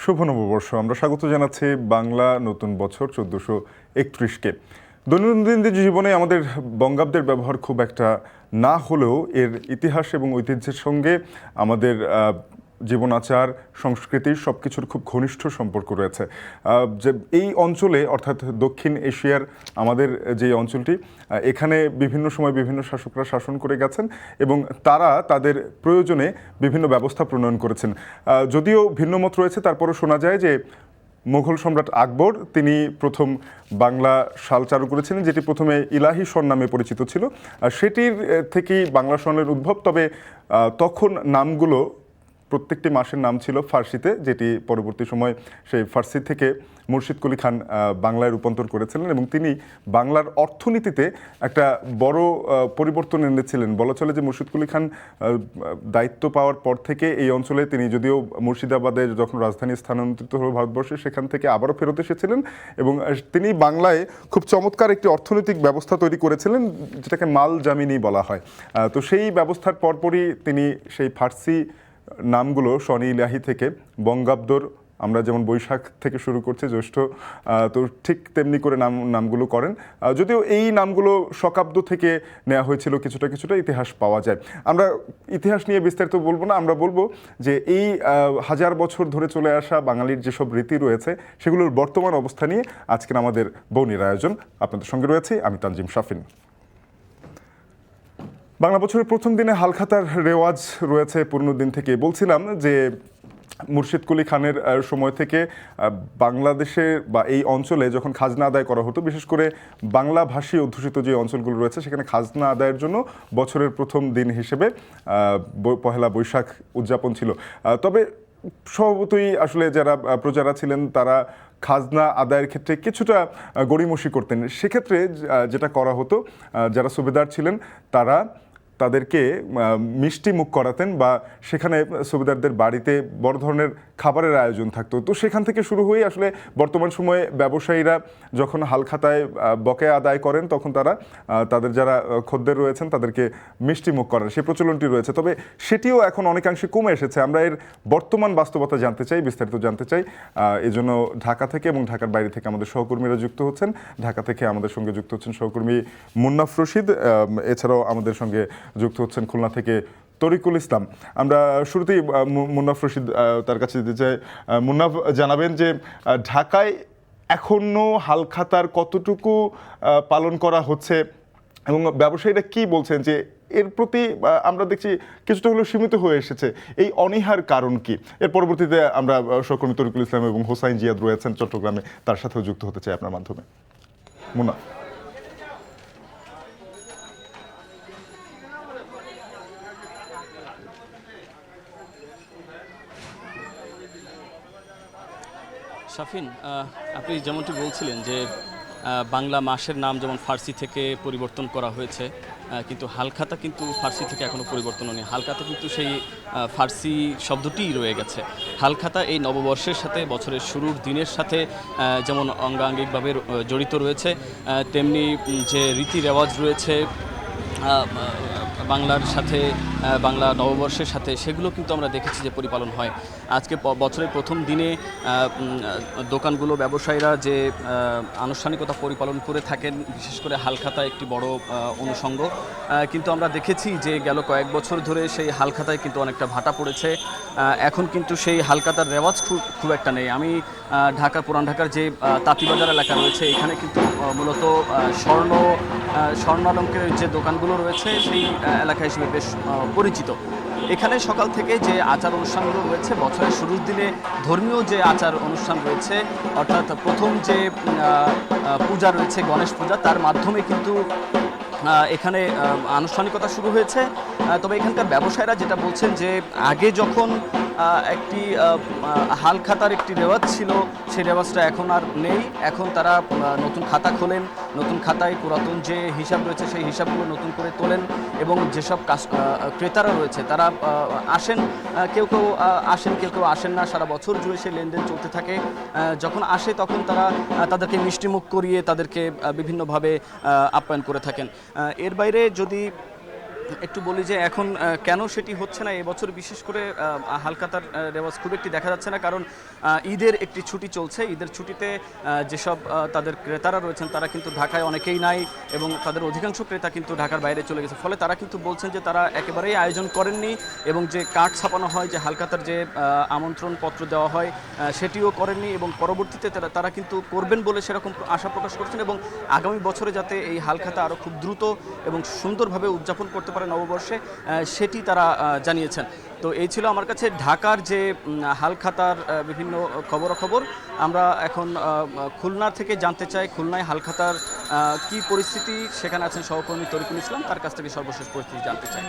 শুভ নববর্ষ। আমরা স্বাগত জানাচ্ছি বাংলা নতুন বছর 1431-কে। দৈনন্দিন জীবনে আমাদের বঙ্গাব্দের ব্যবহার খুব একটা না হলেও এর ইতিহাস এবং ঐতিহ্যের সঙ্গে আমাদের জীবনাচার, সংস্কৃতির সব কিছুর খুব ঘনিষ্ঠ সম্পর্ক রয়েছে। যে এই অঞ্চলে অর্থাৎ দক্ষিণ এশিয়ার আমাদের যে অঞ্চলটি, এখানে বিভিন্ন সময় বিভিন্ন শাসকরা শাসন করে গেছেন এবং তারা তাদের প্রয়োজনে বিভিন্ন ব্যবস্থা প্রণয়ন করেছেন। যদিও ভিন্নমত রয়েছে, তারপরও শোনা যায় যে মুঘল সম্রাট আকবর তিনি প্রথম বাংলা শাল চালু করেছিলেন, যেটি প্রথমে ইলাহি স্বর নামে পরিচিত ছিল। সেটির থেকেই বাংলা স্বর্ণের উদ্ভব। তবে তখন নামগুলো প্রত্যেকটি মাসের নাম ছিল ফার্সিতে, যেটি পরবর্তী সময় সেই ফার্সি থেকে মুর্শিদ কুলি খান বাংলায় রূপান্তর করেছিলেন এবং তিনি বাংলার অর্থনীতিতে একটা বড় পরিবর্তন এনেছিলেন। বলা চলে যে মুর্শিদ কুলি খান দায়িত্ব পাওয়ার পর থেকে এই অঞ্চলে তিনি, যদিও মুর্শিদাবাদে যখন রাজধানী স্থানান্তরিত হলো ভারতবর্ষে, সেখান থেকে আবারও ফেরত এসেছিলেন এবং তিনি বাংলায় খুব চমৎকার একটি অর্থনৈতিক ব্যবস্থা তৈরি করেছিলেন, যেটাকে মাল জামিনী বলা হয়। তো সেই ব্যবস্থার পরপরই তিনি সেই ফার্সি নামগুলো শনি ইলাহি থেকে বঙ্গাব্দর, আমরা যেমন বৈশাখ থেকে শুরু করছি জ্যৈষ্ঠ, তো ঠিক তেমনি করে নামগুলো করেন। যদিও এই নামগুলো শকাব্দ থেকে নেওয়া হয়েছিল, কিছুটা ইতিহাস পাওয়া যায়। আমরা ইতিহাস নিয়ে বিস্তারিত বলবো না, আমরা বলবো যে এই হাজার বছর ধরে চলে আসা বাঙালির যেসব রীতি রয়েছে সেগুলোর বর্তমান অবস্থা নিয়ে আজকের আমাদের বৌনির আয়োজন। আপনাদের সঙ্গে রয়েছে আমি তানজিম শাফিন। বাংলা বছরের প্রথম দিনে হালখাতার রেওয়াজ রয়েছে পুরনো দিন থেকে। বলছিলাম যে মুর্শিদ কুলি খানের সময় থেকে বাংলাদেশে বা এই অঞ্চলে যখন খাজনা আদায় করা হতো, বিশেষ করে বাংলা ভাষী অধ্যুষিত যে অঞ্চলগুলো রয়েছে, সেখানে খাজনা আদায়ের জন্য বছরের প্রথম দিন হিসেবে পহেলা বৈশাখ উদযাপন ছিল। তবে স্বভাবতই আসলে যারা প্রজারা ছিলেন তারা খাজনা আদায়ের ক্ষেত্রে কিছুটা গড়িমসি করতেন। সেক্ষেত্রে যেটা করা হতো, যারা সুবেদার ছিলেন তারা তাদেরকে মিষ্টি মুখ করাতেন বা সেখানে সুবেদারদের বাড়িতে বড় ধরনের খাবারের আয়োজন থাকতো। তো সেখান থেকে শুরু হয়ে আসলে বর্তমান সময়ে ব্যবসায়ীরা যখন হালখাতায় বকেয়া আদায় করেন, তখন তারা তাদের যারা খদ্দের রয়েছেন তাদেরকে মিষ্টি মুখ করেন, সেই প্রচলনটি রয়েছে। তবে সেটিও এখন অনেকাংশে কমে এসেছে। আমরা এর বর্তমান বাস্তবতা জানতে চাই, বিস্তারিত জানতে চাই। এজন্য ঢাকা থেকে এবং ঢাকার বাইরে থেকে আমাদের সহকর্মীরা যুক্ত হচ্ছেন। ঢাকা থেকে আমাদের সঙ্গে যুক্ত হচ্ছেন সহকর্মী মুন্নাফ রশিদ, এছাড়াও আমাদের সঙ্গে যুক্ত হচ্ছেন খুলনা থেকে তরিকুল ইসলাম। আমরা শুরুতেই মুন্নাফ রশিদ তার কাছে দিতে চাই। মুন্নাফ, জানাবেন যে ঢাকায় এখনো হালখাতার কতটুকু পালন করা হচ্ছে এবং ব্যবসায়ীরা কি বলছেন যে এর প্রতি আমরা দেখছি কিছুটা হলেও সীমিত হয়ে এসেছে, এই অনীহার কারণ কি? এর পরবর্তীতে আমরা সহকর্মী তরিকুল ইসলাম এবং হোসাইন জিয়াদ রয়েছেন চট্টগ্রামে, তার সাথেও যুক্ত হতে চাই আপনার মাধ্যমে। মুন্নাফ। শাফিন, আপনি যেমনটি বলছিলেন যে বাংলা মাসের নাম যেমন ফার্সি থেকে পরিবর্তন করা হয়েছে, কিন্তু হালখাতা কিন্তু ফার্সি থেকে এখনও পরিবর্তন হয়নি। হালখাতা কিন্তু সেই ফার্সি শব্দটিই রয়ে গেছে। হালখাতা এই নববর্ষের সাথে, বছরের শুরুর দিনের সাথে যেমন অঙ্গাঙ্গিকভাবে জড়িত রয়েছে, তেমনি যে রীতি রেওয়াজ রয়েছে বাংলার সাথে, বাংলা নববর্ষের সাথে, সেগুলো কিন্তু আমরা দেখেছি যে পরিপালন হয়। আজকে বছরের প্রথম দিনে দোকানগুলো, ব্যবসায়ীরা যে আনুষ্ঠানিকতা পরিপালন করে থাকেন, বিশেষ করে হালখাতা একটি বড় অনুষঙ্গ, কিন্তু আমরা দেখেছি যে গেল কয়েক বছর ধরে সেই হালখাতায় কিন্তু অনেকটা ভাটা পড়েছে। এখন কিন্তু সেই হালখাতার রেওয়াজ খুব একটা নেই। আমি ঢাকা, পুরান ঢাকার যে তাঁতিবাজার এলাকা রয়েছে, এখানে কিন্তু মূলত স্বর্ণালঙ্কারের যে দোকানগুলো রয়েছে সেই এলাকা হিসেবে বেশ পরিচিত। এখানে সকাল থেকে যে আচার অনুষ্ঠানগুলো রয়েছে, বছরের শুরুর দিনে ধর্মীয় যে আচার অনুষ্ঠান রয়েছে, অর্থাৎ প্রথম যে পূজা রয়েছে গণেশ পূজা, তার মাধ্যমে কিন্তু এখানে আনুষ্ঠানিকতা শুরু হয়েছে। তবে এখানকার ব্যবসায়ীরা যেটা বলছেন যে আগে যখন একটি হালখাতার একটি রেওয়াজ ছিল, সেই রেওয়াজটা এখন আর নেই। এখন তারা নতুন খাতা খোলেন, নতুন খাতায় পুরাতন যে হিসাব রয়েছে সেই হিসাবগুলো নতুন করে তোলেন এবং যেসব ক্রেতারা রয়েছে তারা আসেন, কেউ কেউ আসেন, কেউ কেউ আসেন না। সারা বছর জুড়ে সেই লেনদেন চলতে থাকে। যখন আসে তখন তারা তাদেরকে মিষ্টিমুখ করিয়ে তাদেরকে বিভিন্নভাবে আপ্যায়ন করে থাকেন। এর বাইরে যদি একটু বলি যে এখন কেন সেটি হচ্ছে না এবছর, বিশেষ করে হালখাতার রেওয়াজ খুব একটি দেখা যাচ্ছে না, কারণ ঈদের একটি ছুটি চলছে। ঈদের ছুটিতে যেসব তাদের ক্রেতারা রয়েছেন তারা কিন্তু ঢাকায় অনেকেই নাই, এবং তাদের অধিকাংশ ক্রেতা কিন্তু ঢাকার বাইরে চলে গেছে। ফলে তারা কিন্তু বলছেন যে তারা একেবারেই আয়োজন করেননি, এবং যে কার্ড ছাপানো হয়, যে হালখাতার যে আমন্ত্রণ পত্র দেওয়া হয় সেটিও করেননি, এবং পরবর্তীতে তারা কিন্তু করবেন বলে সেরকম আশা প্রকাশ করছেন, এবং আগামী বছরে যাতে এই হালখাতা আরও খুব দ্রুত এবং সুন্দরভাবে উদযাপন করতে পারে নববর্ষে, সেটি তারা জানিয়েছেন। তো এই ছিল আমার কাছে ঢাকার যে হালখাতার বিভিন্ন খবরাখবর। আমরা এখন খুলনা থেকে জানতে চাই খুলনায় হালখাতার কি পরিস্থিতি। সেখানে আছেন সহকর্মী তরিকুল ইসলাম, তার কাছ থেকে সর্বশেষ পরিস্থিতি জানতে চাই।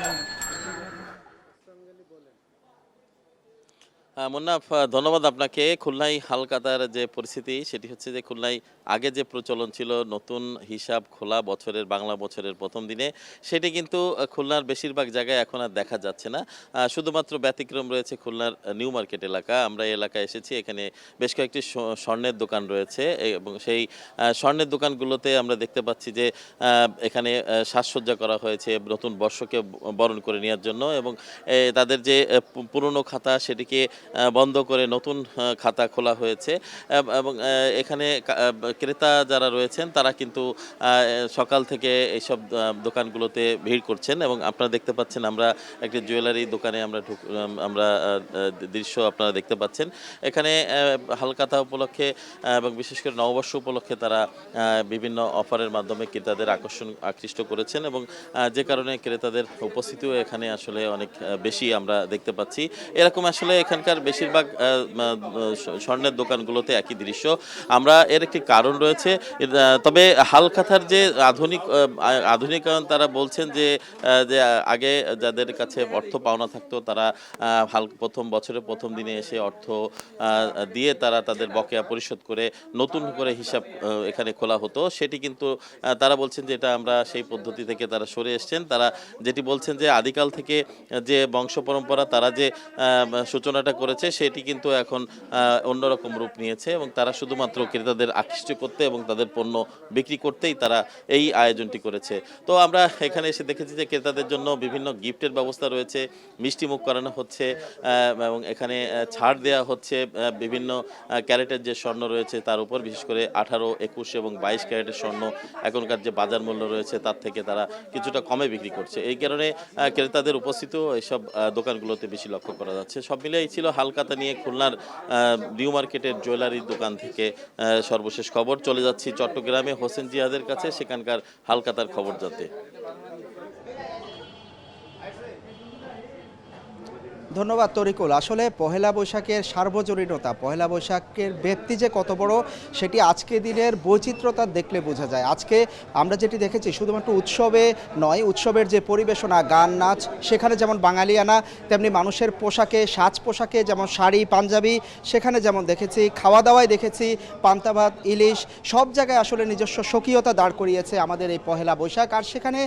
মুন্নাফ, ধন্যবাদ আপনাকে। খুলনায় হালখাতার যে পরিস্থিতি সেটি হচ্ছে যে খুলনায় আগে যে প্রচলন ছিল নতুন হিসাব খোলা বছরের বাংলা বছরের প্রথম দিনে, সেটি কিন্তু খুলনার বেশিরভাগ জায়গায় এখন আর দেখা যাচ্ছে না। শুধুমাত্র ব্যতিক্রম রয়েছে খুলনার নিউ মার্কেট এলাকা। আমরা এই এলাকায় এসেছি, এখানে বেশ কয়েকটি স্বর্ণের দোকান রয়েছে, এবং সেই স্বর্ণের দোকানগুলোতে আমরা দেখতে পাচ্ছি যে এখানে সাজসজ্জা করা হয়েছে নতুন বর্ষকে বরণ করে নেওয়ার জন্য, এবং তাদের যে পুরনো খাতা সেটিকে বন্ধ করে নতুন খাতা খোলা হয়েছে। এবং এখানে ক্রেতা যারা রয়েছেন তারা কিন্তু সকাল থেকে এইসব দোকানগুলোতে ভিড় করছেন, এবং আপনারা দেখতে পাচ্ছেন আমরা একটি জুয়েলারি দোকানে আমরা দৃশ্য আপনারা দেখতে পাচ্ছেন। এখানে হালখাতা উপলক্ষে এবং বিশেষ করে নববর্ষ উপলক্ষে তারা বিভিন্ন অফারের মাধ্যমে ক্রেতাদের আকৃষ্ট করেছেন, এবং যে কারণে ক্রেতাদের উপস্থিতিও এখানে আসলে অনেক বেশি আমরা দেখতে পাচ্ছি। এরকম আসলে এখানকার বেশিরভাগ স্বর্ণের দোকানগুলোতে একই দৃশ্য। আমরা এর একটি কারণ রয়েছে, তবে হালখাতার যে আধুনিকায়ন তারা বলছেন যে আগে যাদের কাছে অর্থ পাওনা থাকতো তারা প্রথম বছরের প্রথম দিনে এসে অর্থ দিয়ে তারা তাদের বকেয়া পরিশোধ করে নতুন করে হিসাব এখানে খোলা হতো। সেটি কিন্তু তারা বলছেন যে এটা আমরা সেই পদ্ধতি থেকে তারা সরে এসছেন। তারা যেটি বলছেন যে আদিকাল থেকে যে বংশ পরম্পরা তারা যে সূচনাটা করেছে সেটি কিন্তু এখন অন্যরকম রূপ নিয়েছে, এবং তারা শুধুমাত্র ক্রেতাদের আকৃষ্ট করতে এবং তাদের পণ্য বিক্রি করতেই তারা এই আয়োজনটি করেছে। তো আমরা এখানে এসে দেখেছি যে ক্রেতাদের জন্য বিভিন্ন গিফটের ব্যবস্থা রয়েছে, মিষ্টি মুখ করানো হচ্ছে, এবং এখানে ছাড় দেওয়া হচ্ছে বিভিন্ন ক্যারেটের যে স্বর্ণ রয়েছে তার উপর, বিশেষ করে 18, 21 এবং 22 ক্যারেটের স্বর্ণ এখনকার যে বাজার মূল্য রয়েছে তার থেকে তারা কিছুটা কমে বিক্রি করছে। এই কারণে ক্রেতাদের উপস্থিতিও এইসব দোকানগুলোতে বেশি লক্ষ্য করা যাচ্ছে। সব মিলে এই ছিল হালখাতা নিয়ে খুলনার নিউ মার্কেটের জুয়েলারি দোকান থেকে সর্বশেষ খবর। চলে যাচ্ছি চট্টগ্রামে হোসেন জিয়াদের কাছে সেখানকার হালখাতার খবর জানতে। ধন্যবাদ তরিকুল। আসলে পহেলা বৈশাখের সার্বজনীনতা, পহেলা বৈশাখের ব্যক্তি যে কত বড় সেটি আজকে দিনের বৈচিত্র্যতা দেখলে বোঝা যায়। আজকে আমরা যেটি দেখেছি শুধুমাত্র উৎসবে নয়, উৎসবের যে পরিবেশনা, গান নাচ, সেখানে যেমন বাঙালিয়ানা তেমনি মানুষের পোশাকে, সাজ পোশাকে যেমন শাড়ি পাঞ্জাবি, সেখানে যেমন দেখেছি খাওয়া দাওয়ায় দেখেছি পান্তা ভাত, ইলিশ, সব জায়গায় আসলে নিজস্ব স্বকীয়তা দাঁড় করিয়েছে আমাদের এই পহেলা বৈশাখ। আর সেখানে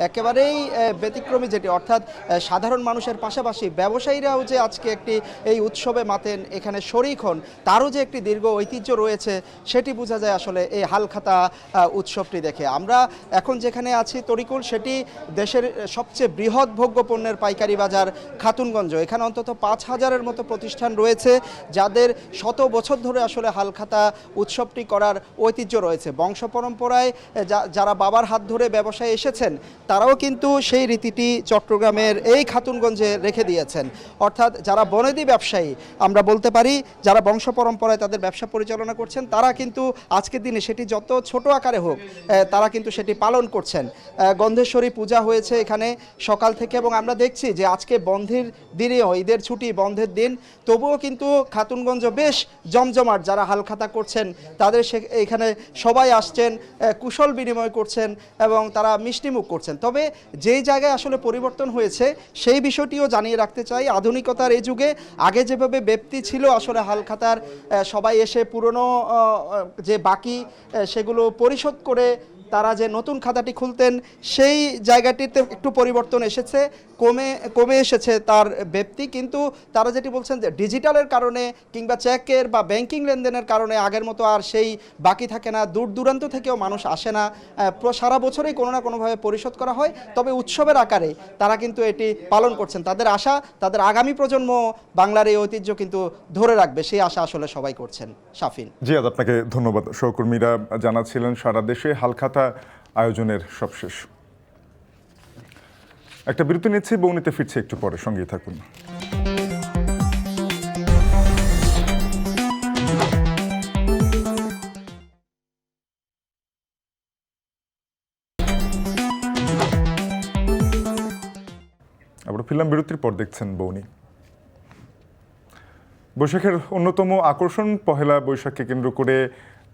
একেবারেই ব্যতিক্রমী যেটি, অর্থাৎ সাধারণ মানুষের পাশাপাশি ব্যবসায়ীরাও যে আজকে একটি এই উৎসবে মাতেন, এখানে শরিক হন, তারও যে একটি দীর্ঘ ঐতিহ্য রয়েছে সেটি বোঝা যায় আসলে এই হালখাতা উৎসবটি দেখে। আমরা এখন যেখানে আছি তরিকুল, সেটি দেশের সবচেয়ে বৃহৎ ভোগ্য পণ্যের পাইকারি বাজার খাতুনগঞ্জ। এখানে অন্তত 5000-এর মতো প্রতিষ্ঠান রয়েছে যাদের শত বছর ধরে আসলে হালখাতা উৎসবটি করার ঐতিহ্য রয়েছে। বংশ পরম্পরায় যারা বাবার হাত ধরে ব্যবসায় এসেছেন তারাও কিন্তু সেই রীতিটি চট্টগ্রামের এই খাতুনগঞ্জে রেখে দিয়েছেন। অর্থাৎ যারা বনেদি ব্যবসায়ী আমরা বলতে পারি, যারা বংশ পরম্পরায় তাদের ব্যবসা পরিচালনা করছেন, তারা কিন্তু আজকের দিনে সেটি যত ছোট আকারে হোক তারা কিন্তু সেটি পালন করছেন। গন্ধেশ্বরী পূজা হয়েছে এখানে সকাল থেকে, এবং আমরা দেখছি যে আজকে বন্ধের দিনেও, ঈদের ছুটি বন্ধের দিন, তবুও কিন্তু খাতুনগঞ্জ বেশ জমজমাট। যারা হালখাতা করছেন তাদের এখানে সবাই আসছেন, কুশল বিনিময় করছেন এবং তারা মিষ্টিমুখ করছেন। তবে যেই জায়গায় আসলে পরিবর্তন হয়েছে সেই বিষয়টিও জানিয়ে রাখতে চাই। আধুনিকতার এই যুগে আগে যেভাবে ব্যক্তি ছিল আসলে হালখাতার, সবাই এসে পুরনো যে বাকি সেগুলো পরিশোধ করে তারা যে নতুন খাতাটি খুলতেন সেই জায়গাটিতে একটু পরিবর্তন এসেছে, কমে এসেছে তার ব্যাপ্তি, কিন্তু তারা যেটি বলছেন যে ডিজিটালের কারণে কিংবা চেকের বা ব্যাংকিং লেনদেনের কারণে আগের মতো আর সেই বাকি থাকে না, দূর দূরান্ত থেকেও মানুষ আসে না, সারা বছরেই কোনো না কোনোভাবে পরিশোধ করা হয়। তবে উৎসবের আকারে তারা কিন্তু এটি পালন করছেন, তাদের আশা তাদের আগামী প্রজন্ম বাংলার এই ঐতিহ্য কিন্তু ধরে রাখবে, সেই আশা আসলে সবাই করছেন। শাফিন। জিয়াদ, আপনাকে ধন্যবাদ। সহকর্মীরা জানাচ্ছিলেন সারা দেশে হালখাতা আয়োজনের সবশেষ। একটা বিরতি নিচ্ছি, বৌনিতে ফিরছে একটু পরে, সঙ্গেই থাকুন। আবার ফিরলাম বিরতির পর, দেখছেন বৌনি। বৈশাখের অন্যতম আকর্ষণ পহেলা বৈশাখকে কেন্দ্র করে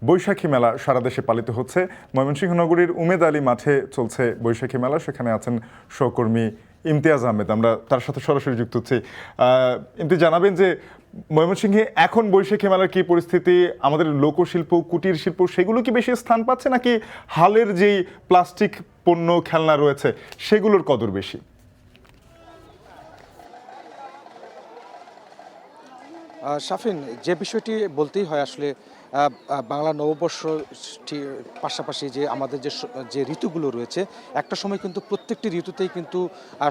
বৈশাখী মেলা সারা দেশে পালিত হচ্ছে। ময়মনসিংহ নগরীর উমেদ আলী মাঠে চলছে বৈশাখী মেলা, সেখানে আছেন সহকর্মী ইমতিয়াজ আহমেদ, আমরা তার সাথে সরাসরি যুক্ত হচ্ছি। ইমতি, জানাবেন যে ময়মনসিংহে এখন বৈশাখী মেলার কি পরিস্থিতি, আমাদের লোকশিল্প কুটির শিল্প সেগুলো কি বেশি স্থান পাচ্ছে নাকি হালের যেই প্লাস্টিক পণ্য খেলনা রয়েছে সেগুলোর কদর বেশি? শাফিন, যে বিষয়টি বলতেই হয় আসলে বাংলা নববর্ষ পাশাপাশি যে আমাদের যে ঋতুগুলো রয়েছে, একটা সময় কিন্তু প্রত্যেকটি ঋতুতেই কিন্তু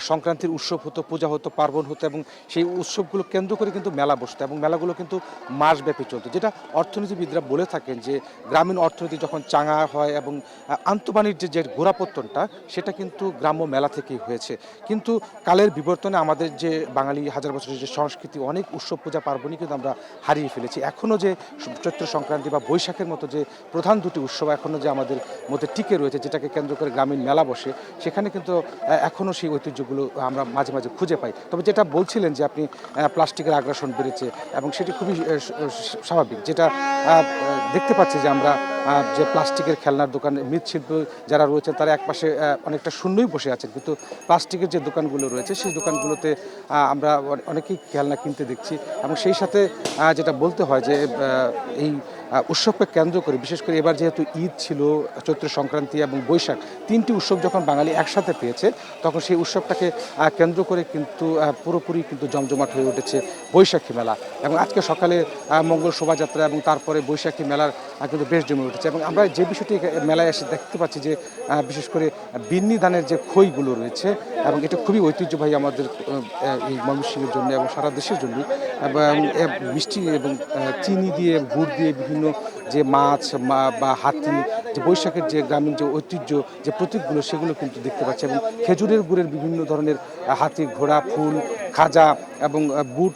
সংক্রান্তির উৎসব হতো, পূজা হতো, পার্বণ হতো, এবং সেই উৎসবগুলো কেন্দ্র করে কিন্তু মেলা বসতো এবং মেলাগুলো কিন্তু মাসব্যাপী চলতো, যেটা অর্থনীতিবিদরা বলে থাকেন যে গ্রামীণ অর্থনীতি যখন চাঙা হয় এবং আন্তঃবাণিজ্যের যে গোড়াপত্তনটা সেটা কিন্তু গ্রাম্য মেলা থেকেই হয়েছে। কিন্তু কালের বিবর্তনে আমাদের যে বাঙালি হাজার বছরের যে সংস্কৃতি, অনেক উৎসব পূজা পার্বণই কিন্তু আমরা হারিয়ে ফেলেছি। এখনও যে চৈত্র সংক্রান্তি বা বৈশাখের মতো যে প্রধান দুটি উৎসব এখনও যে আমাদের মধ্যে টিকে রয়েছে, যেটাকে কেন্দ্র করে গ্রামীণ মেলা বসে, সেখানে কিন্তু এখনও সেই ঐতিহ্যগুলো আমরা মাঝে মাঝে খুঁজে পাই। তবে যেটা বলছিলেন যে আপনি প্লাস্টিকের আগ্রাসন বেড়েছে এবং সেটি খুবই স্বাভাবিক, যেটা দেখতে পাচ্ছি যে আমরা যে প্লাস্টিকের খেলনার দোকান, মৃৎশিল্প যারা রয়েছে তারা একপাশে অনেকটা শূন্যই বসে আছেন, কিন্তু প্লাস্টিকের যে দোকানগুলো রয়েছে সেই দোকানগুলোতে আমরা অনেকেই খেলনা কিনতে দেখছি। এবং সেই সাথে যেটা বলতে হয় যে এই উৎসবকে কেন্দ্র করে, বিশেষ করে এবার যেহেতু ঈদ ছিল, চৈত্র সংক্রান্তি এবং বৈশাখ, তিনটি উৎসব যখন বাঙালি একসাথে পেয়েছে, তখন সেই উৎসবটাকে কেন্দ্র করে কিন্তু পুরোপুরি কিন্তু জমজমাট হয়ে উঠেছে বৈশাখী মেলা। এবং আজকে সকালে মঙ্গল শোভাযাত্রা এবং তারপরে বৈশাখী মেলার কিন্তু বেশ জমে উঠেছে। এবং আমরা যে বিষয়টি মেলায় এসে দেখতে পাচ্ছি যে বিশেষ করে বিন্নি ধানের যে খইগুলো রয়েছে, এবং এটা খুবই ঐতিহ্যবাহী আমাদের এই ময়মনসিংহের জন্য এবং সারা দেশের জন্য। এবং মিষ্টি এবং চিনি দিয়ে, গুড় দিয়ে বিভিন্ন যে মাছ বা হাতি, যে বৈশাখের যে গ্রামীণ যে ঐতিহ্য, যে প্রতীকগুলো, সেগুলো কিন্তু দেখতে পাচ্ছি। এবং খেজুরের গুড়ের বিভিন্ন ধরনের হাতি, ঘোড়া, ফুল, খাজা এবং বুট,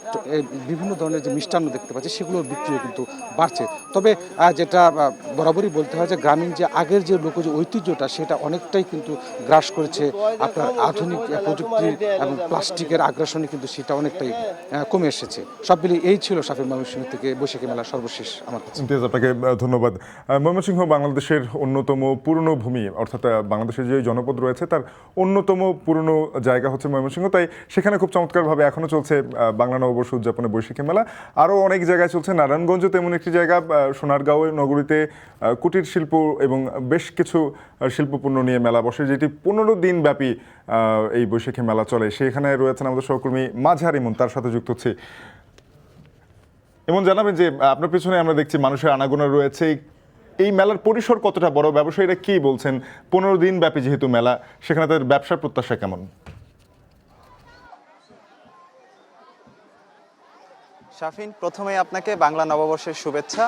বিভিন্ন ধরনের যে মিষ্টান্ন দেখতে পাচ্ছি, সেগুলোর বিক্রিও কিন্তু বাড়ছে। তবে যেটা বরাবরই বলতে হয় যে গ্রামীণ যে আগের যে লোক যে ঐতিহ্যটা, সেটা অনেকটাই কিন্তু গ্রাস করেছে আপনার আধুনিক প্রযুক্তির এবং প্লাস্টিকের আগ্রাসনে, কিন্তু সেটা অনেকটাই কমে এসেছে। সব মিলিয়ে এই ছিল শাফির ময়মনসিংহ থেকে বৈশাখী মেলার সর্বশেষ আমার কাছে। ইমতিয়াজ, আপনাকে ধন্যবাদ। ময়মনসিংহ বাংলাদেশের অন্যতম পুরনো ভূমি, অর্থাৎ বাংলাদেশের যে জনপদ রয়েছে তার অন্যতম পুরনো জায়গা হচ্ছে ময়মনসিংহ, তাই সেখানে খুব চমৎকারভাবে এখনও চলছে বাংলা নববর্ষ উদযাপনে বৈশাখী মেলা। আরও অনেক জায়গায় চলছে, নারায়ণগঞ্জ তেমন একটি জায়গা, সোনারগাঁও নগরীতে কুটির শিল্প এবং বেশ কিছু শিল্পপণ্য নিয়ে মেলা বসে, যেটি 15 দিন ব্যাপী এই বৈশাখী মেলা চলে। সেখানে রয়েছেন আমাদের সহকর্মী মাঝহার ইমন, তার সাথে যুক্ত হচ্ছে। এমন জানাবেন যে আপনার পিছনে আমরা দেখছি মানুষের আনাগোনা রয়েছে, এই মেলার পরিসর কতটা বড়, ব্যবসায়ীরা কি বলছেন, 15 দিন ব্যাপী যেহেতু মেলা, সেখানে তাদের ব্যবসার প্রত্যাশা কেমন? শাফিন, প্রথমে আপনাকে বাংলা নববর্ষের শুভেচ্ছা।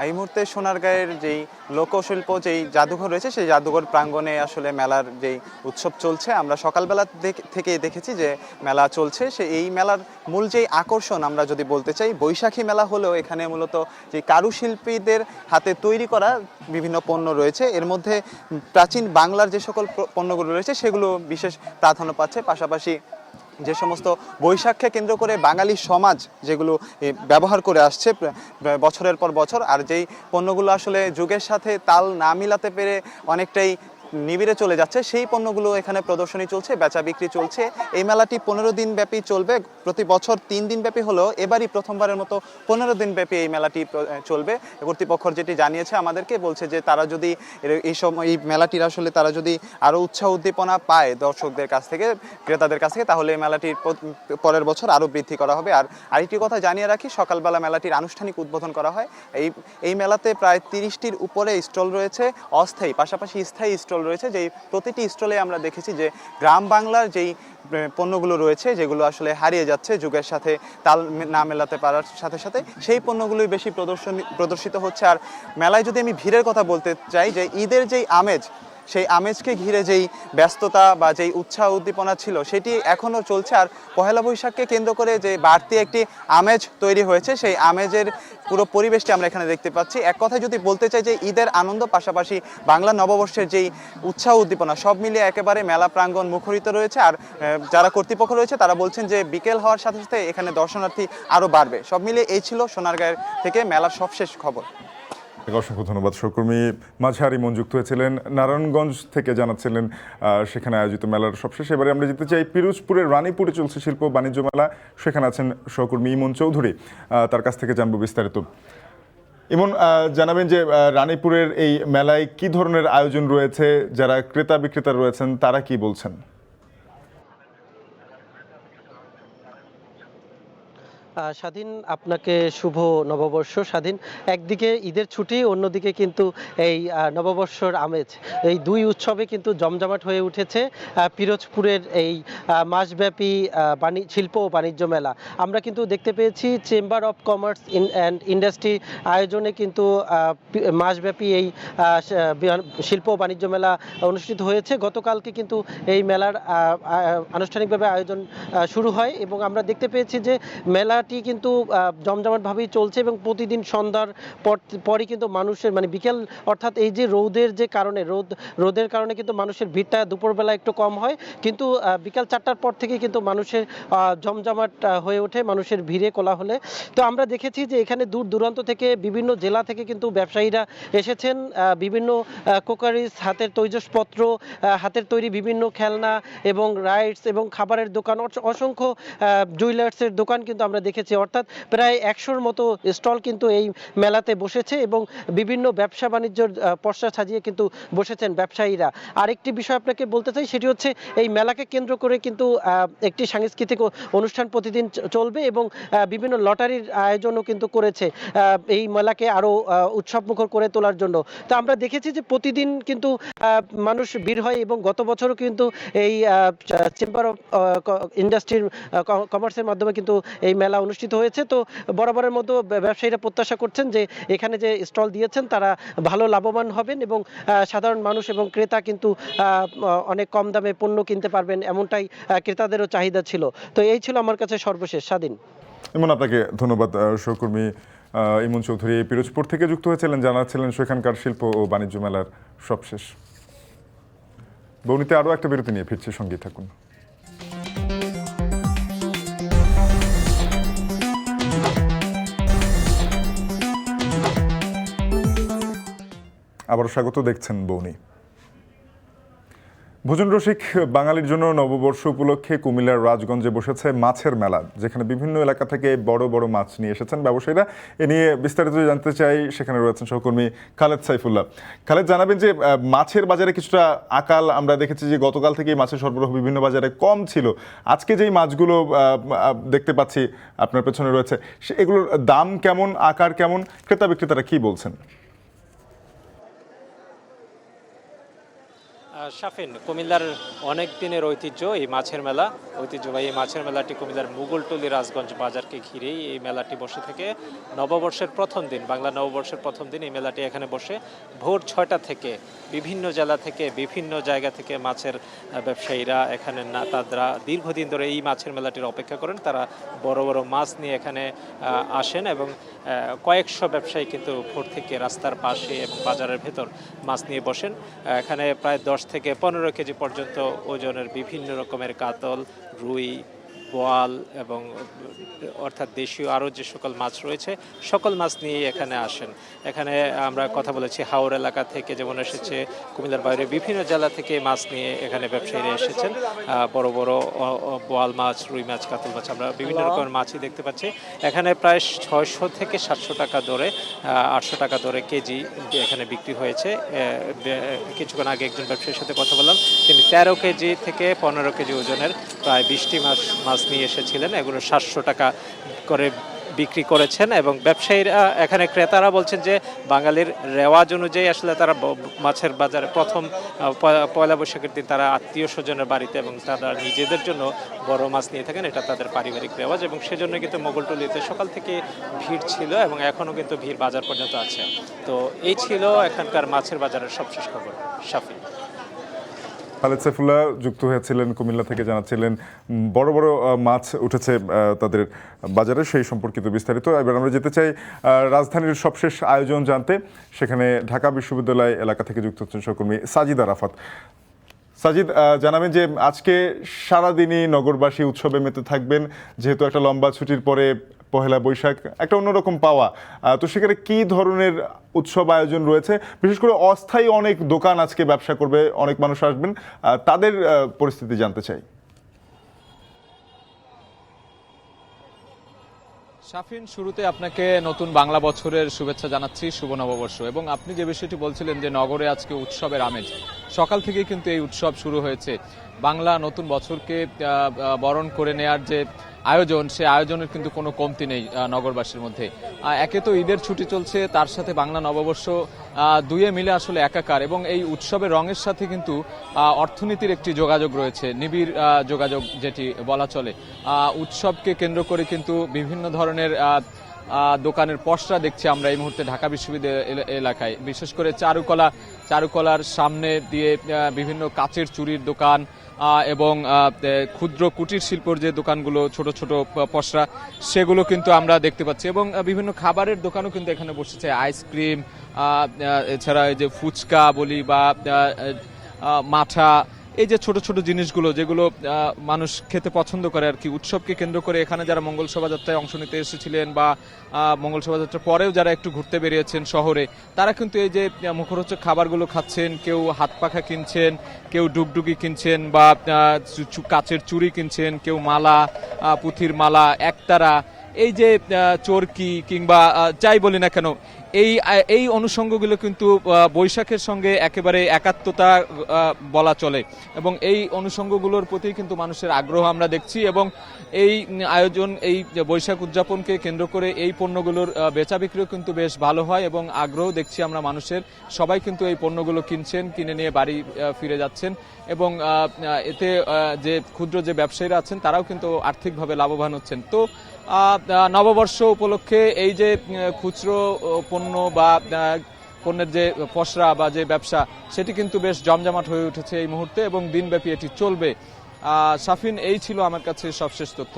এই মুহূর্তে সোনারগাঁয়ের যেই লোকশিল্প যেই জাদুঘর রয়েছে, সেই জাদুঘর প্রাঙ্গণে আসলে মেলার যেই উৎসব চলছে, আমরা সকালবেলা থেকে দেখেছি যে মেলা চলছে। এই মেলার মূল যেই আকর্ষণ আমরা যদি বলতে চাই, বৈশাখী মেলা হলেও এখানে মূলত যে কারুশিল্পীদের হাতে তৈরি করা বিভিন্ন পণ্য রয়েছে, এর মধ্যে প্রাচীন বাংলার যে সকল পণ্যগুলো রয়েছে সেগুলো বিশেষ প্রাধান্য পাচ্ছে। পাশাপাশি যে সমস্ত বৈশাখকে কেন্দ্র করে বাঙালি সমাজ যেগুলো ব্যবহার করে আসছে বছরের পর বছর, আর যেই পণ্যগুলো আসলে যুগের সাথে তাল না মিলাতে পেরে অনেকটাই নিবিড়ে চলে যাচ্ছে সেই পণ্যগুলো এখানে প্রদর্শনী চলছে, বেচা বিক্রি চলছে। এই মেলাটি 15 দিন ব্যাপী চলবে, প্রতি বছর 3 দিন ব্যাপী হলেও এবারই প্রথমবারের মতো 15 দিন ব্যাপী এই মেলাটি চলবে। কর্তৃপক্ষ যেটি জানিয়েছে আমাদেরকে, বলছে যে তারা যদি এই সময় এই মেলাটির আসলে তারা যদি আরও উৎসাহ উদ্দীপনা পায় দর্শকদের কাছ থেকে, ক্রেতাদের কাছ থেকে, তাহলে এই মেলাটির পরের বছর আরও বৃদ্ধি করা হবে। আর আরেকটি কথা জানিয়ে রাখি, সকালবেলা মেলাটির আনুষ্ঠানিক উদ্বোধন করা হয়। এই মেলাতে প্রায় 30টির উপরে স্টল রয়েছে, অস্থায়ী পাশাপাশি স্থায়ী স্টল রয়েছে। যেই প্রতিটি স্টলে আমরা দেখেছি যে গ্রাম বাংলার যেই পণ্যগুলো রয়েছে, যেগুলো আসলে হারিয়ে যাচ্ছে যুগের সাথে তাল না মেলাতে পারার সাথে সাথে, সেই পণ্যগুলোই বেশি প্রদর্শিত হচ্ছে। আর মেলায় যদি আমি ভিড়ের কথা বলতে চাই, যে ঈদের যেই আমেজ, সেই আমেজকে ঘিরে যেই ব্যস্ততা বা যেই উৎসাহ উদ্দীপনা ছিল সেটি এখনও চলছে। আর পহেলা বৈশাখকে কেন্দ্র করে যে বাড়তি একটি আমেজ তৈরি হয়েছে, সেই আমেজের পুরো পরিবেশটি আমরা এখানে দেখতে পাচ্ছি। এক কথায় যদি বলতে চাই যে ঈদের আনন্দ পাশাপাশি বাংলা নববর্ষের যেই উৎসাহ উদ্দীপনা সব মিলিয়ে একেবারে মেলা প্রাঙ্গণ মুখরিত রয়েছে। আর যারা কর্তৃপক্ষ রয়েছে তারা বলছেন যে বিকেল হওয়ার সাথে সাথে এখানে দর্শনার্থী আরও বাড়বে। সব মিলিয়ে এই ছিল সোনারগাঁয়ের থেকে মেলার সবশেষ খবর। অসংখ্য ধন্যবাদ সহকর্মী মাঝারি মন যুক্ত হয়েছিলেন নারায়ণগঞ্জ থেকে, জানাচ্ছিলেন সেখানে আয়োজিত মেলার সবশেষ। এবারে আমরা যেতে চাই পিরোজপুরের রানীপুরে চলছে শিল্প বাণিজ্য মেলা, সেখানে আছেন সহকর্মী ইমন চৌধুরী, তার কাছ থেকে জানবো বিস্তারিত। ইমন, জানাবেন যে রানীপুরের এই মেলায় কি ধরনের আয়োজন রয়েছে, যারা ক্রেতা বিক্রেতা রয়েছেন তারা কি বলছেন? স্বাধীন, আপনাকে শুভ নববর্ষ। স্বাধীন, একদিকে ঈদের ছুটি, অন্যদিকে কিন্তু এই নববর্ষর আমেজ, এই দুই উৎসবে কিন্তু জমজমাট হয়ে উঠেছে পিরোজপুরের এই মাসব্যাপী শিল্প ও বাণিজ্য মেলা। আমরা কিন্তু দেখতে পেয়েছি chamber of commerce and industry আয়োজনে কিন্তু মাসব্যাপী এই শিল্প ও বাণিজ্য মেলা অনুষ্ঠিত হয়েছে। গতকালকে কিন্তু এই মেলার আনুষ্ঠানিকভাবে আয়োজন শুরু হয় এবং আমরা দেখতে পেয়েছি যে মেলাটি কিন্তু জমজমাটভাবেই চলছে এবং প্রতিদিন সন্ধ্যার পরই কিন্তু মানুষের বিকেল, অর্থাৎ এই যে রোদের কারণে কিন্তু মানুষের ভিড়টা দুপুরবেলা একটু কম হয়, কিন্তু বিকাল 4টার পর থেকে কিন্তু মানুষের জমজমাট হয়ে ওঠে, মানুষের ভিড়ে কোলাহলে। তো আমরা দেখেছি যে এখানে দূর দূরান্ত থেকে বিভিন্ন জেলা থেকে কিন্তু ব্যবসায়ীরা এসেছেন, বিভিন্ন কোকারিজ, হাতের তৈজসপত্র, হাতের তৈরি বিভিন্ন খেলনা এবং রাইডস এবং খাবারের দোকান, অসংখ্য জুয়েলার্সের দোকান কিন্তু আমরা দেখেছি। অর্থাৎ প্রায় 100-র মতো স্টল কিন্তু এই মেলাতে বসেছে এবং বিভিন্ন ব্যবসা বাণিজ্যর পসরা সাজিয়ে কিন্তু বসেছেন ব্যবসায়ীরা। আরেকটি বিষয় আপনাকে বলতে চাই, সেটি হচ্ছে এই মেলাকে কেন্দ্র করে কিন্তু একটি সাংস্কৃতিক অনুষ্ঠান প্রতিদিন চলবে এবং বিভিন্ন লটারির আয়োজনও কিন্তু করেছে এই মেলাকে আরও উৎসবমুখর করে তোলার জন্য। তো আমরা দেখেছি যে প্রতিদিন কিন্তু মানুষ ভিড় হয় এবং গত বছরও কিন্তু এই চেম্বার অফ ইন্ডাস্ট্রির কমার্সের মাধ্যমে কিন্তু এই মেলা অনুষ্ঠিত হয়েছে। তো বরাবরের মতো ব্যবসায়ীরা প্রত্যাশা করছেন যে এখানে যে স্টল দিয়েছেন তারা ভালো লাভবান হবেন এবং সাধারণ মানুষ এবং ক্রেতা কিন্তু অনেক কম দামে পণ্য কিনতে পারবেন, এমনটাই ক্রেতাদেরও চাহিদা ছিল। তো এই ছিল আমার কাছে সর্বশেষ। স্বাধীন। ইমন, আপনাকে ধন্যবাদ। সহকর্মী ইমন চৌধুরী পিরোজপুর থেকে যুক্ত হয়েছিলেন, জানাচ্ছিলেন সেখানকার শিল্প ও বাণিজ্য মেলার সবশেষ। বৌনিতে আরও একটা বিরতি নিয়ে ফিরছে, সঙ্গে থাকুন। আবারও স্বাগত, দেখছেন বৌনি। ভোজন রসিক বাঙালির জন্য নববর্ষ উপলক্ষে কুমিল্লার রাজগঞ্জে বসেছে মাছের মেলা, যেখানে বিভিন্ন এলাকা থেকে বড় বড় মাছ নিয়ে এসেছেন ব্যবসায়ীরা। এ নিয়ে বিস্তারিত জানতে চাই, সেখানে রয়েছেন সহকর্মী খালেদ সাইফুল্লাহ। খালেদ, জানাবেন যে মাছের বাজারে কিছুটা আকাল আমরা দেখেছি, যে গতকাল থেকেই মাছের সরবরাহ বিভিন্ন বাজারে কম ছিল। আজকে যেই মাছগুলো দেখতে পাচ্ছি আপনার পেছনে রয়েছে, এগুলোর দাম কেমন, আকার কেমন, ক্রেতা বিক্রেতারা কি বলছেন? শাফিন, কুমিল্লার অনেক দিনের ঐতিহ্য এই মাছের মেলা, ঐতিহ্যবাহী এই মাছের মেলাটি কুমিল্লার মুগলটুলি রাজগঞ্জ বাজারকে ঘিরেই এই মেলাটি বসে থাকে। নববর্ষের প্রথম দিন, বাংলা নববর্ষের প্রথম দিন এই মেলাটি এখানে বসে। ভোর 6টা থেকে বিভিন্ন জেলা থেকে, বিভিন্ন জায়গা থেকে মাছের ব্যবসায়ীরা এখানে তারা দীর্ঘদিন ধরে এই মাছের মেলাটির অপেক্ষা করেন। তারা বড় বড় মাছ নিয়ে এখানে আসেন এবং কয়েকশো ব্যবসায়ী কিন্তু ভোর থেকে রাস্তার পাশে এবং বাজারের ভেতর মাছ নিয়ে বসেন। এখানে প্রায় 10 থেকে 15 কেজি পর্যন্ত ওজনের বিভিন্ন রকমের কাতল, রুই, বোয়াল এবং অর্থাৎ দেশীয় আরও যে সকল মাছ রয়েছে সকল মাছ নিয়ে এখানে আসেন। এখানে আমরা কথা বলেছি হাওর এলাকা থেকে যেমন এসেছে, কুমিল্লার বাইরে বিভিন্ন জেলা থেকে মাছ নিয়ে এখানে ব্যবসায়ীরা এসেছেন। বড় বড় বোয়াল মাছ, রুই মাছ, কাতল মাছ, আমরা বিভিন্ন রকমের মাছই দেখতে পাচ্ছি। এখানে প্রায় 600 থেকে 700 টাকা দরে, 800 টাকা দরে কেজি এখানে বিক্রি হয়েছে। কিছুক্ষণ আগে একজন ব্যবসায়ীর সাথে কথা বললাম, তিনি 13 কেজি থেকে 15 কেজি ওজনের প্রায় 20টি মাছ নিয়ে এসেছিলেন। এগুলো 700 টাকা করে বিক্রি করেছেন এবং ব্যবসায়ীরা, এখানে ক্রেতারা বলছেন যে বাঙালির রেওয়াজ অনুযায়ী আসলে তারা মাছের বাজারে প্রথম পয়লা বৈশাখের দিন তারা আত্মীয় স্বজনের বাড়িতে এবং তারা নিজেদের জন্য বড় মাছ নিয়ে থাকেন। এটা তাদের পারিবারিক রেওয়াজ এবং সেজন্য কিন্তু মোগলটুলিতে সকাল থেকে ভিড় ছিল এবং এখনও কিন্তু ভিড় বাজার পর্যন্ত আছে। তো এই ছিল এখানকার মাছের বাজারের সবশেষ খবর। শাফি। খালেদ সাইফুল্লাহ যুক্ত হয়েছিলেন কুমিল্লা থেকে, জানাচ্ছিলেন বড় বড় মাছ উঠেছে তাদের বাজারে, সেই সম্পর্কিত বিস্তারিত। এবার আমরা যেতে চাই রাজধানীর সবশেষ আয়োজন জানতে। সেখানে ঢাকা বিশ্ববিদ্যালয় এলাকা থেকে যুক্ত হচ্ছেন সহকর্মী সাজিদ আরাফাত। সাজিদ, জানাবেন যে আজকে সারাদিনই নগরবাসী উৎসবে মেতে থাকবেন, যেহেতু একটা লম্বা ছুটির পরে পহেলা বৈশাখ একটা অন্যরকম পাওয়া, তো সেখানে কী ধরনের উৎসব আয়োজন রয়েছে? বিশেষ করে অস্থায়ী অনেক দোকান আজকে ব্যবসা করবে, অনেক মানুষ আসবেন, তাদের পরিস্থিতি জানতে চাই। শাফিন, শুরুতে আপনাকে নতুন বাংলা বছরের শুভেচ্ছা জানাচ্ছি, শুভ নববর্ষ। এবং আপনি যে বিষয়টি বলছিলেন যে নগরে আজকে উৎসবের আমেজ, সকাল থেকেই কিন্তু এই উৎসব শুরু হয়েছে। বাংলা নতুন বছরকে বরণ করে নেয়ার যে আয়োজন, সে আয়োজনের কিন্তু কোনো কমতি নেই নগরবাসীর মধ্যে। একে তো ঈদের ছুটি চলছে, তার সাথে বাংলা নববর্ষ, দুয়ে মিলে আসলে একাকার। এবং এই উৎসবের রঙের সাথে কিন্তু অর্থনীতির একটি যোগাযোগ রয়েছে, নিবিড় যোগাযোগ যেটি বলা চলে। উৎসবকে কেন্দ্র করে কিন্তু বিভিন্ন ধরনের দোকানের পসরা দেখছি আমরা এই মুহূর্তে ঢাকা বিশ্ববিদ্যালয় এলাকায়। বিশেষ করে চারুকলার সামনে দিয়ে বিভিন্ন কাচের চুরির দোকান এবং ক্ষুদ্র কুটির শিল্পর যে দোকানগুলো, ছোট ছোট পসরা, সেগুলো কিন্তু আমরা দেখতে পাচ্ছি। এবং বিভিন্ন খাবারের দোকানও কিন্তু এখানে বসেছে, আইসক্রিম, এছাড়া এই যে ফুচকা বলি বা মাঠা, এই যে ছোট ছোট জিনিসগুলো যেগুলো মানুষ খেতে পছন্দ করে আর কি। উৎসবকে কেন্দ্র করে এখানে যারা মঙ্গল শোভাযাত্রায় অংশ নিতে এসেছিলেন বা মঙ্গল শোভাযাত্রার পরেও যারা একটু ঘুরতে বেরিয়েছেন শহরে, তারা কিন্তু এই যে মুখরোচক খাবারগুলো খাচ্ছেন। কেউ হাত পাখা কিনছেন, কেউ ডুগডুগি কিনছেন বা কাচের চুড়ি কিনছেন, কেউ মালা, পুঁথির মালা, একতারা, এই যে চরকি কিংবা যাই বলি না কেন, এই অনুষঙ্গগুলো কিন্তু বৈশাখের সঙ্গে একেবারে একাত্মতা বলা চলে। এবং এই অনুষঙ্গগুলোর প্রতি কিন্তু মানুষের আগ্রহ আমরা দেখছি। এবং এই আয়োজন, এই বৈশাখ উদযাপনকে কেন্দ্র করে এই পণ্যগুলোর বেচা বিক্রিও কিন্তু বেশ ভালো হয় এবং আগ্রহ দেখছি আমরা মানুষের। সবাই কিন্তু এই পণ্যগুলো কিনছেন, কিনে নিয়ে বাড়ি ফিরে যাচ্ছেন। এবং এতে যে ক্ষুদ্র যে ব্যবসায়ীরা আছেন তারাও কিন্তু আর্থিকভাবে লাভবান হচ্ছেন। তো নববর্ষ উপলক্ষে এই যে খুচরো পণ্য বা পণ্যের যে পসরা বা যে ব্যবসা, সেটি কিন্তু বেশ জমজমাট হয়ে উঠেছে এই মুহূর্তে এবং দিনব্যাপী এটি চলবে। শাফিন, এই ছিল আমার কাছে সবশেষ তথ্য।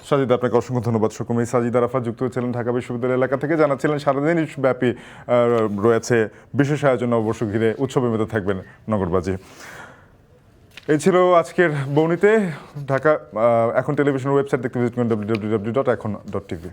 সাজিদ, আপনাকে অসংখ্য ধন্যবাদ। সহকর্মী সাজিদ আরাফাত যুক্ত হয়েছিলেন ঢাকা বিশ্ববিদ্যালয় এলাকা থেকে, জানাচ্ছিলেন সারাদিন ব্যাপী রয়েছে বিশেষ আয়োজন, নববর্ষ ঘিরে উৎসবে মেতে থাকবেন নগরবাসী। এই ছিল আজকের বৌনিতে। ঢাকা এখন টেলিভিশনের ওয়েবসাইট দেখতে ভিজিট করুন www.এখন.tv।